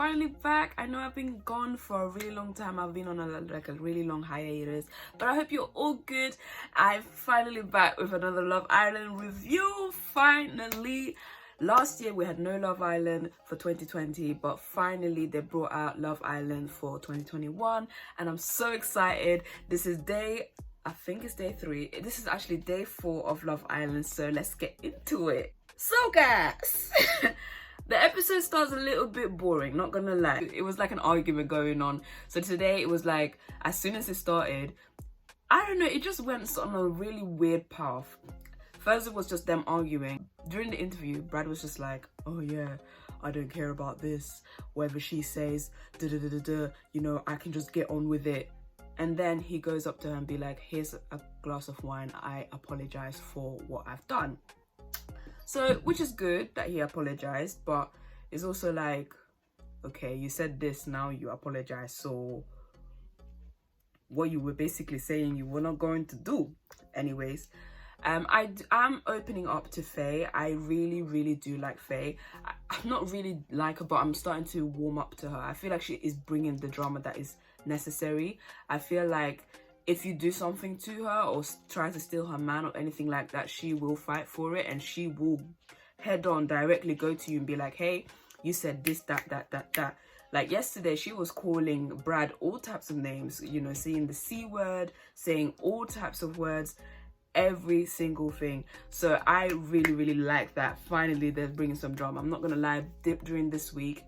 finally back. I know I've been gone for a really long time. I've been on a really long hiatus, but I hope you're all good. I'm finally back with another Love Island review. Finally. Last year we had no Love Island for 2020, but finally they brought out Love Island for 2021, and I'm so excited. This is I think it's day 3. This is actually day 4 of Love Island, so let's get into it. So guys, the episode starts a little bit boring, not gonna lie. It was like an argument going on. So today it was like, as soon as it started, I don't know, it just went on a really weird path. First it was just them arguing. During the interview, Brad was just like, oh yeah, I don't care about this. Whatever she says, you know, I can just get on with it. And then he goes up to her and be like, here's a glass of wine. I apologize for what I've done. So, which is good that he apologized, but it's also like, okay, you said this, now you apologize. So what you were basically saying you were not going to do. Anyways, I'm opening up to Faye. I really do like Faye. I'm not really like her, but I'm starting to warm up to her. I feel like she is bringing the drama that is necessary. I feel like if you do something to her or try to steal her man or anything like that, she will fight for it, and she will head on directly go to you and be like, hey, you said this, that. Like yesterday, she was calling Brad all types of names, you know, saying the C word, saying all types of words, every single thing. So I really like that. Finally, they're bringing some drama. I'm not gonna lie, during this week,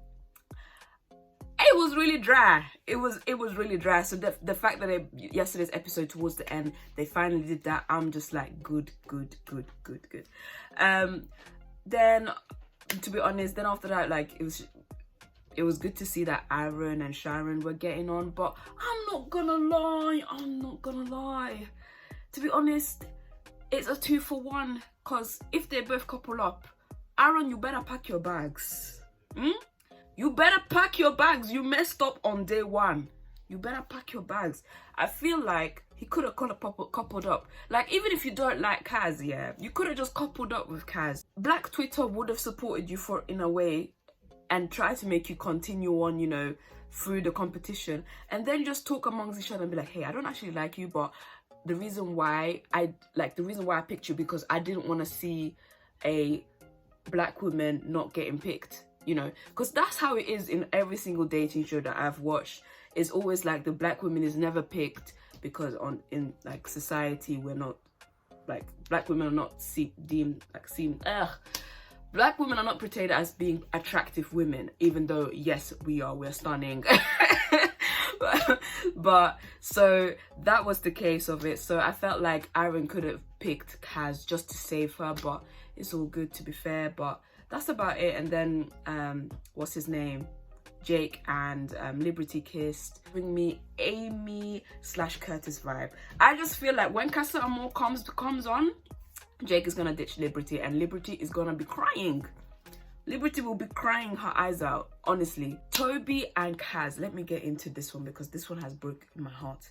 it was really dry. It was really dry. So the fact that yesterday's episode towards the end, they finally did that, I'm just like, good. Then to be honest, then after that, like it was good to see that Aaron and Sharon were getting on, but I'm not gonna lie. To be honest, it's a 2-for-1, because if they both couple up, Aaron, you better pack your bags. You better pack your bags. You messed up on day 1. You better pack your bags. I feel like he could have coupled up. Like, even if you don't like Kaz, yeah, you could have just coupled up with Kaz. Black Twitter would have supported you in a way and try to make you continue on, you know, through the competition, and then just talk amongst each other and be like, hey, I don't actually like you, but the reason why I picked you because I didn't want to see a black woman not getting picked, you know, because that's how it is in every single dating show that I've watched. It's always like the black woman is never picked because in like society we're not, like, black women are not black women are not portrayed as being attractive women, even though yes, we're stunning. but so that was the case of it. So I felt like Aaron could have picked Kaz just to save her, but it's all good, to be fair. But that's about it. And then what's his name, Jake and Liberty kissed. Bring me Amy/Curtis vibe. I just feel like when Casa Amor comes on, Jake is gonna ditch Liberty, and Liberty is gonna be crying. Liberty will be crying her eyes out, honestly. Toby and Kaz, let me get into this one because this one has broken my heart.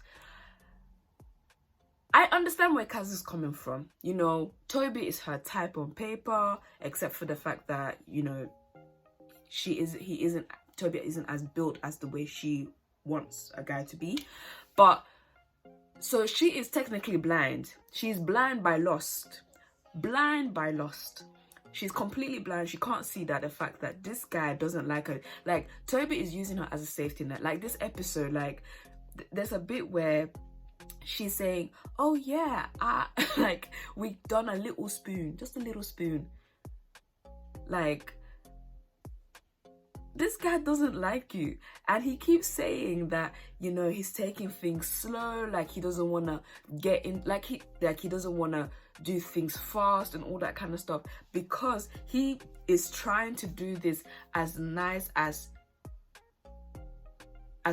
I understand where Kaz is coming from. You know, Toby is her type on paper, except for the fact that, you know, Toby isn't as built as the way she wants a guy to be. But, so she is technically blind. She's blind by lust. She's completely blind. She can't see that the fact that this guy doesn't like her. Like, Toby is using her as a safety net. Like, this episode, like, there's a bit where she's saying, oh yeah, like, we done a little spoon, just a little spoon. Like, this guy doesn't like you, and he keeps saying that, you know, he's taking things slow, like he doesn't want to get in, like he doesn't want to do things fast and all that kind of stuff, because he is trying to do this as nice as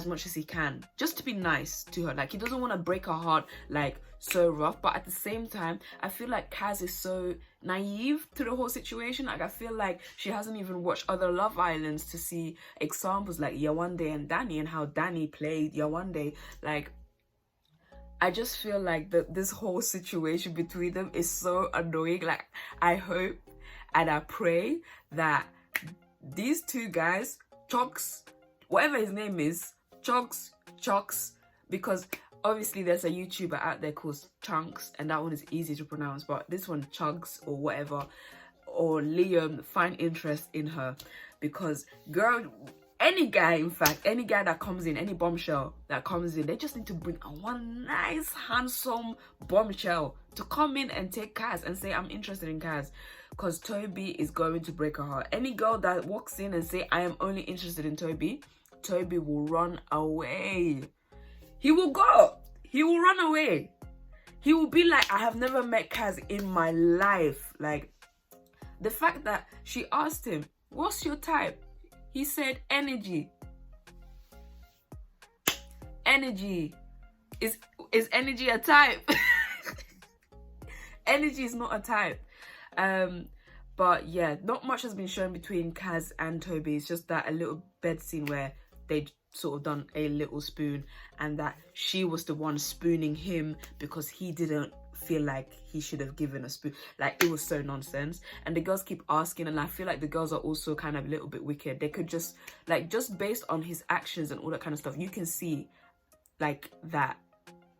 much as he can, just to be nice to her. Like, he doesn't want to break her heart like so rough, but at the same time I feel like Kaz is so naive to the whole situation. Like, I feel like she hasn't even watched other Love Islands to see examples like Yawande and Danny, and how Danny played Yawande. Like, I just feel like this whole situation between them is so annoying. Like, I hope and I pray that these two guys, Chocks whatever his name is, Chocks, because obviously there's a YouTuber out there called Chunks, and that one is easy to pronounce, but this one, Chugs or whatever, or Liam, find interest in her. Because girl, any guy, in fact, any guy that comes in, any bombshell that comes in, they just need to bring one nice, handsome bombshell to come in and take Kaz and say, I'm interested in Kaz. Because Toby is going to break her heart. Any girl that walks in and say, I am only interested in Toby, Toby will run away. He will go. He will run away. He will be like, I have never met Kaz in my life. Like, the fact that she asked him, what's your type? He said, energy. Energy. Is energy a type? Energy is not a type. But yeah, not much has been shown between Kaz and Toby. It's just that a little bed scene where they sort of done a little spoon, and that she was the one spooning him because he didn't feel like he should have given a spoon. Like, it was so nonsense. And the girls keep asking, and I feel like the girls are also kind of a little bit wicked. They could just, like, just based on his actions and all that kind of stuff, you can see like that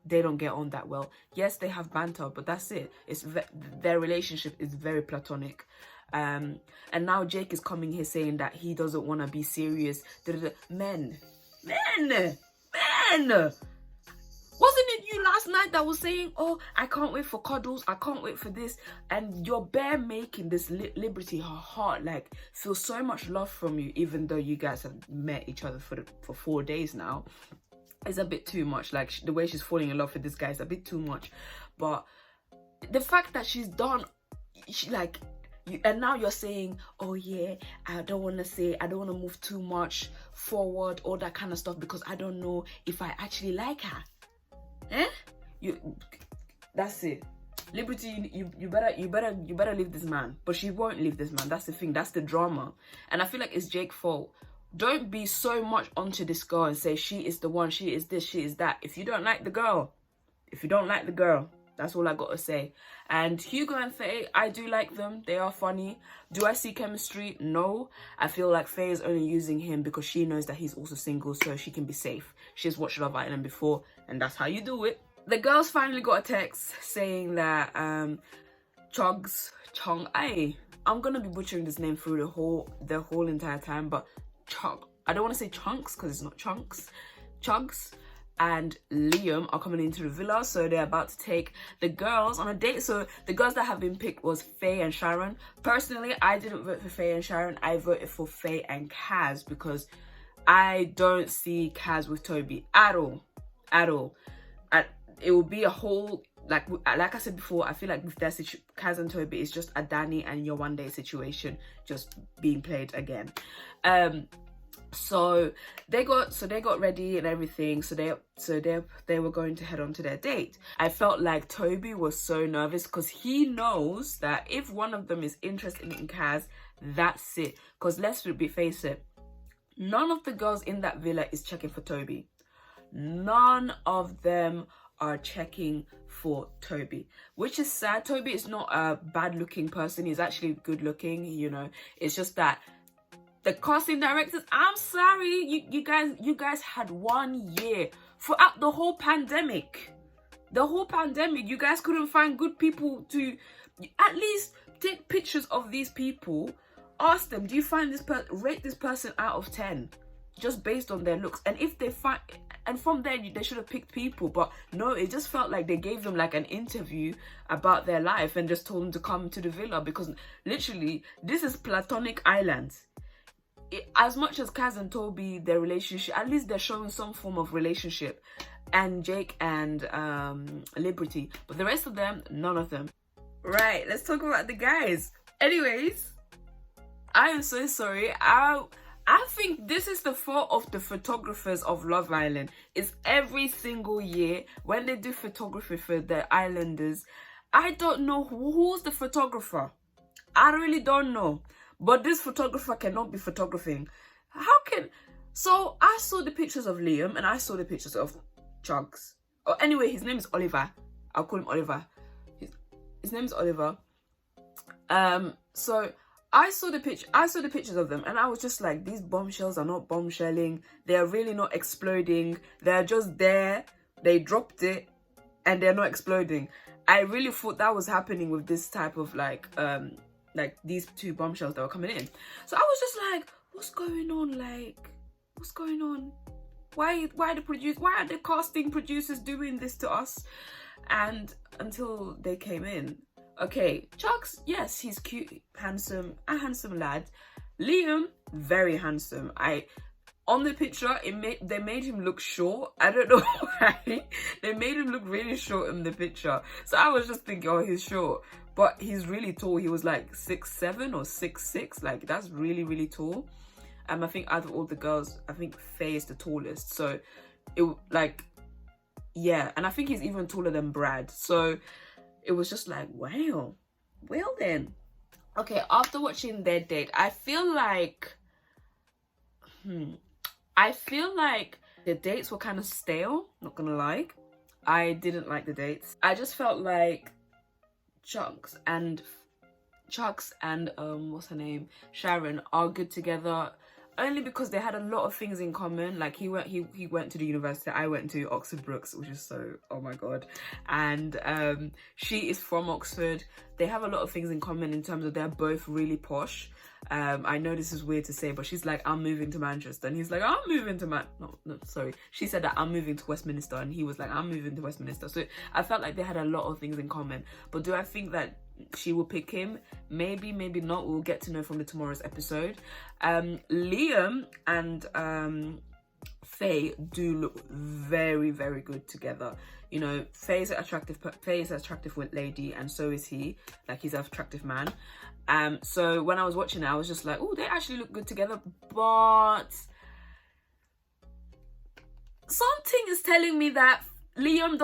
they don't get on that well. Yes, they have banter, but that's it. It's their relationship is very platonic. And now Jake is coming here saying that he doesn't want to be serious. Men. Wasn't it you last night that was saying, oh, I can't wait for cuddles, I can't wait for this, and you're bare making this Liberty, her heart, like, feel so much love from you, even though you guys have met each other for 4 days now. It's a bit too much. Like, the way she's falling in love with this guy is a bit too much. But the fact that she's done, and now you're saying, oh yeah, I don't want to move too much forward, all that kind of stuff, because I don't know if I actually like her. That's it. Liberty, you better leave this man. But she won't leave this man. That's the thing. That's the drama. And I feel like it's Jake's fault. Don't be so much onto this girl and say she is the one, she is this, she is that. If you don't like the girl, that's all I got to say. And Hugo and Faye, I do like them. They are funny. Do I see chemistry? No. I feel like Faye is only using him because she knows that he's also single, so she can be safe. She's watched Love Island before, and that's how you do it. The girls finally got a text saying that I'm gonna be butchering this name through the whole entire time, but I don't want to say Chunks because it's not Chunks. Chugs and Liam are coming into the villa, so they're about to take the girls on a date. So the girls that have been picked was Faye and Sharon. Personally, I didn't vote for Faye and Sharon. I voted for Faye and Kaz because I don't see Kaz with Toby at all. It will be a whole, like I said before, I feel like with their Kaz and Toby, it's just a Danny and your one day situation just being played again. So they got ready and everything. So they were going to head on to their date. I felt like Toby was so nervous because he knows that if one of them is interested in Kaz, that's it. Because let's face it, none of the girls in that villa is checking for Toby. None of them are checking for Toby, which is sad. Toby is not a bad looking person. He's actually good looking, you know. It's just that the casting directors, I'm sorry, you guys had 1 year throughout the whole pandemic. You guys couldn't find good people to at least take pictures of these people. Ask them, do you find this rate this person out of 10 just based on their looks? And if they find, and from there they should have picked people, but no, it just felt like they gave them like an interview about their life and just told them to come to the villa, because literally this is Platonic Island. As much as Kaz and Toby, their relationship, at least they're showing some form of relationship, and Jake and Liberty, but the rest of them, none of them. Right, let's talk about the guys. Anyways, I am so sorry. I think this is the fault of the photographers of Love Island. It's every single year when they do photography for the islanders, I don't know who's the photographer. I really don't know. But this photographer cannot be photographing. So I saw the pictures of Liam and I saw the pictures of Chugs. Oh, anyway, his name is Oliver. I'll call him Oliver. His name is Oliver. So I saw the pictures of them, and I was just like, these bombshells are not bombshelling. They're really not exploding. They're just there. They dropped it, and they're not exploding. I really thought that was happening with this type of like these two bombshells that were coming in. So I was just like, what's going on? Like, what's going on? Why are the casting producers doing this to us? And until they came in. Okay, Chucks, yes, he's cute, handsome, a handsome lad. Liam, very handsome. On the picture, they made him look short. I don't know why. They made him look really short in the picture. So I was just thinking, oh, he's short. But he's really tall. He was like 6'7" or 6'6". Like, that's really, really tall. I think out of all the girls, I think Faye is the tallest. So, yeah. And I think he's even taller than Brad. So, it was just like, wow. Well then. Okay, after watching their date, I feel like the dates were kind of stale, not gonna lie. I didn't like the dates. I just felt like Chucks and what's her name, Sharon, are good together only because they had a lot of things in common. Like he went to the university, I went to Oxford Brookes, which is so, oh my god. And she is from Oxford. They have a lot of things in common in terms of they're both really posh. I know this is weird to say, but she's like, I'm moving to Manchester, and he's like, I'm moving to she said that I'm moving to Westminster, and he was like, I'm moving to Westminster. So I felt like they had a lot of things in common. But do I think that she will pick him? Maybe, maybe not. We'll get to know from tomorrow's episode. Liam and Faye do look very, very good together. You know, Faye is an attractive lady, and so is he. Like, he's an attractive man. So when I was watching it, I was just like, oh, they actually look good together. But something is telling me that Liam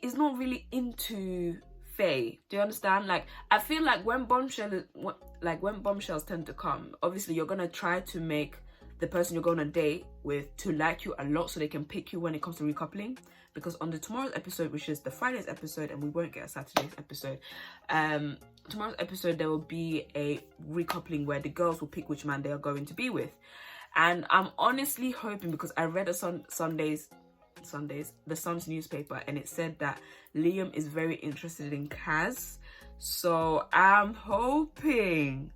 is not really into Faye. Do you understand? Like, I feel like when bombshells tend to come, obviously you're gonna try to make the person you're going on a date with to like you a lot so they can pick you when it comes to recoupling. Because on tomorrow's episode, which is the Friday's episode, and we won't get a Saturday's episode, tomorrow's episode there will be a recoupling where the girls will pick which man they are going to be with. And I'm honestly hoping, because I read the Sun's newspaper, and it said that Liam is very interested in Kaz. So I'm hoping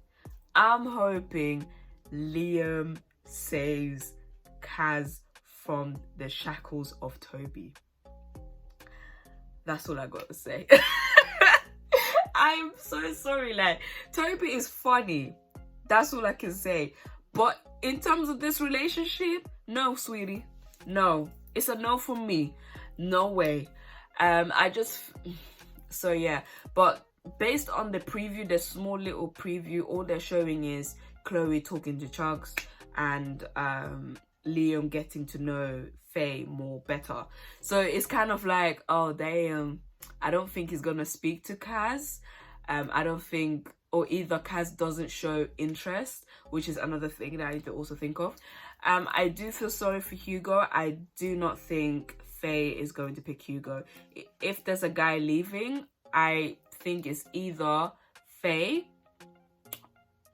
Liam saves Kaz from the shackles of Toby. That's all I got to say. I'm so sorry. Like, Toby is funny. That's all I can say. But in terms of this relationship, no, sweetie. No. It's a no from me. No way. So yeah. But based on the preview, the small little preview, all they're showing is Chloe talking to Chugs and Liam getting to know Faye more better. So it's kind of like, oh damn, I don't think he's gonna speak to Kaz. I don't think, or either Kaz doesn't show interest, which is another thing that I need to also think of. I do feel sorry for Hugo. I do not think Faye is going to pick Hugo. If there's a guy leaving, I think it's either Faye.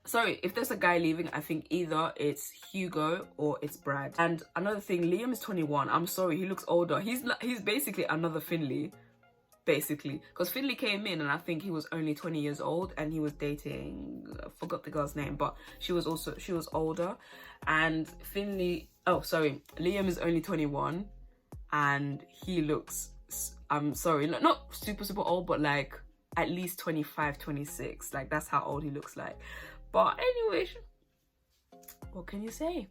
Sorry, if there's a guy leaving, I think either it's Hugo or it's Brad. And another thing, Liam is 21. I'm sorry, he looks older. He's basically another Finley, basically. Because Finley came in and I think he was only 20 years old and he was dating, I forgot the girl's name, but she was older. And Liam is only 21 and he looks, I'm sorry, not super old, but like at least 25, 26. Like, that's how old he looks like. But anyway, what can you say?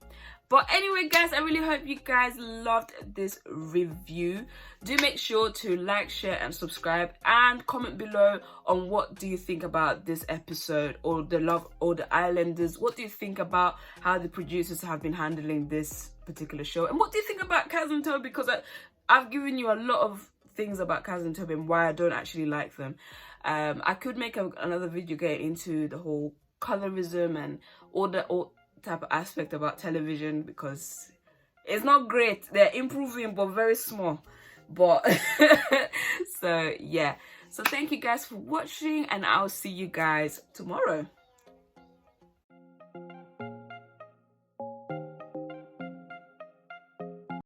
But anyway, guys, I really hope you guys loved this review. Do make sure to like, share, and subscribe, and comment below on what do you think about this episode, or the Love or the Islanders. What do you think about how the producers have been handling this particular show? And what do you think about Kaz and Toby? Because I've given you a lot of things about Kaz and Toby and why I don't actually like them. I could make another video getting into the whole colorism and all type of aspect about television, because it's not great. They're improving, but very small. But so yeah, so thank you guys for watching, and I'll see you guys tomorrow.